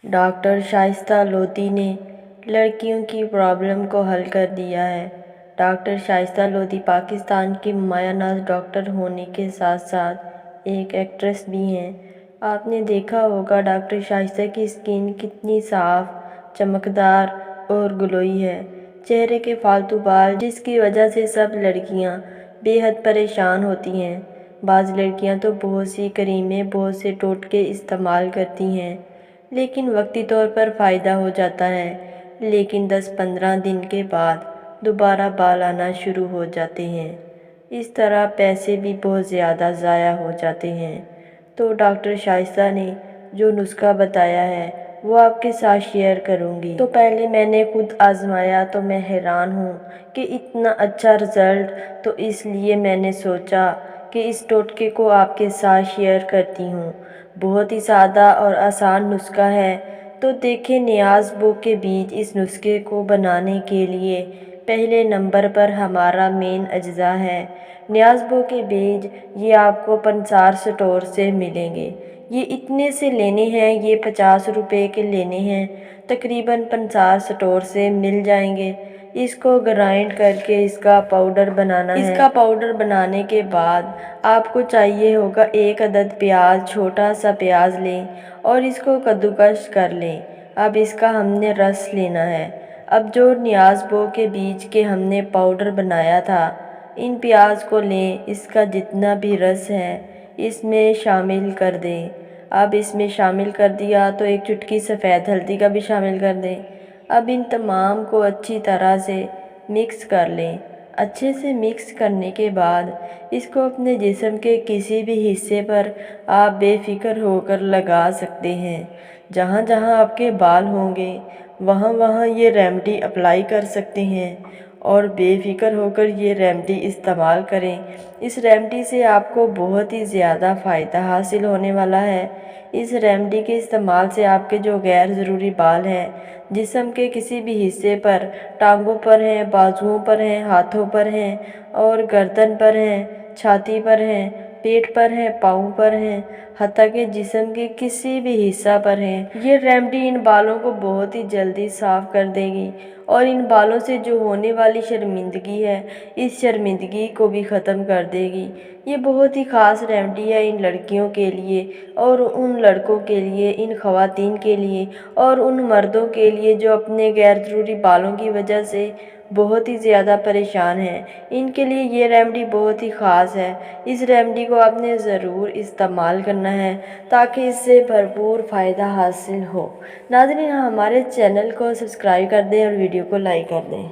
Doctor شائستہ لودھی نے لڑکیوں کی پرابلم کو حل کر دیا ہے۔ ڈاکٹر شائستہ لودھی پاکستان کی ممایاں ناز ڈاکٹر ہونے کے ساتھ ساتھ ایک ایکٹریس بھی ہیں۔ آپ نے دیکھا ہوگا ڈاکٹر شائستہ کی اسکن کتنی صاف، چمکدار اور گلوئی ہے۔ چہرے کے فالتو بال جس کی وجہ سے سب لڑکیاں بے حد پریشان ہوتی ہیں۔ بعض لڑکیاں تو بہت سی کریمیں، بہت سے ٹوٹکے استعمال کرتی ہیں، لیکن وقتی طور پر فائدہ ہو جاتا ہے، لیکن 10-15 دن کے بعد دوبارہ بال آنا شروع ہو جاتے ہیں۔ اس طرح پیسے بھی بہت زیادہ ضائع ہو جاتے ہیں۔ تو ڈاکٹر شائستہ نے جو نسخہ بتایا ہے وہ آپ کے ساتھ شیئر کروں گی۔ تو پہلے میں نے خود آزمایا تو میں حیران ہوں کہ اتنا اچھا رزلٹ، تو اس لیے میں نے سوچا کہ اس ٹوٹکے کو آپ کے ساتھ شیئر کرتی ہوں۔ بہت ہی سادہ اور آسان نسخہ ہے۔ تو دیکھیں نیاز بو کے بیج۔ اس نسخے کو بنانے کے لیے پہلے نمبر پر ہمارا مین اجزاء ہے نیاز بو کے بیج۔ یہ آپ کو پنسار اسٹور سے ملیں گے۔ یہ اتنے سے لینے ہیں، یہ 50 روپے کے لینے ہیں، تقریباً پنسار اسٹور سے مل جائیں گے۔ اس کو گرائنڈ کر کے اس کا پاؤڈر بنانا ہے۔ اس کا پاؤڈر بنانے کے بعد آپ کو چاہیے ہوگا 1 عدد پیاز، چھوٹا سا پیاز لیں اور اس کو کدوکش کر لیں۔ اب اس کا ہم نے رس لینا ہے۔ اب جو نیاز بو کے بیج کے ہم نے پاؤڈر بنایا تھا، ان پیاز کو لیں، اس کا جتنا بھی رس ہے اس میں شامل کر دیں۔ اب اس میں شامل کر دیا تو ایک چٹکی سفید ہلدی کا بھی شامل کر دیں۔ اب ان تمام کو اچھی طرح سے مکس کر لیں۔ اچھے سے مکس کرنے کے بعد اس کو اپنے جسم کے کسی بھی حصے پر آپ بے فکر ہو کر لگا سکتے ہیں۔ جہاں جہاں آپ کے بال ہوں گے وہاں وہاں یہ ریمیڈی اپلائی کر سکتے ہیں اور بے فکر ہو کر یہ ریمیڈی استعمال کریں۔ اس ریمیڈی سے آپ کو بہت ہی زیادہ فائدہ حاصل ہونے والا ہے۔ اس ریمیڈی کے استعمال سے آپ کے جو غیر ضروری بال ہیں، جسم کے کسی بھی حصے پر، ٹانگوں پر ہیں، بازوؤں پر ہیں، ہاتھوں پر ہیں اور گردن پر ہیں، چھاتی پر ہیں، پیٹ پر ہیں، پاؤں پر ہیں، حتیٰ کہ جسم کے کسی بھی حصہ پر ہیں، یہ ریمیڈی ان بالوں کو بہت ہی جلدی صاف کر دے گی اور ان بالوں سے جو ہونے والی شرمندگی ہے، اس شرمندگی کو بھی ختم کر دے گی۔ یہ بہت ہی خاص ریمیڈی ہے ان لڑکیوں کے لیے اور ان لڑکوں کے لیے، ان خواتین کے لیے اور ان مردوں کے لیے جو اپنے غیر ضروری بالوں کی وجہ سے بہت ہی زیادہ پریشان ہیں۔ ان کے لیے یہ ریمیڈی بہت ہی خاص ہے۔ اس ریمیڈی کو آپ نے ضرور استعمال کرنا ہے تاکہ اس سے بھرپور فائدہ حاصل ہو۔ ناظرین، ہمارے چینل کو سبسکرائب کر دیں اور ویڈیو کو لائک کر دیں۔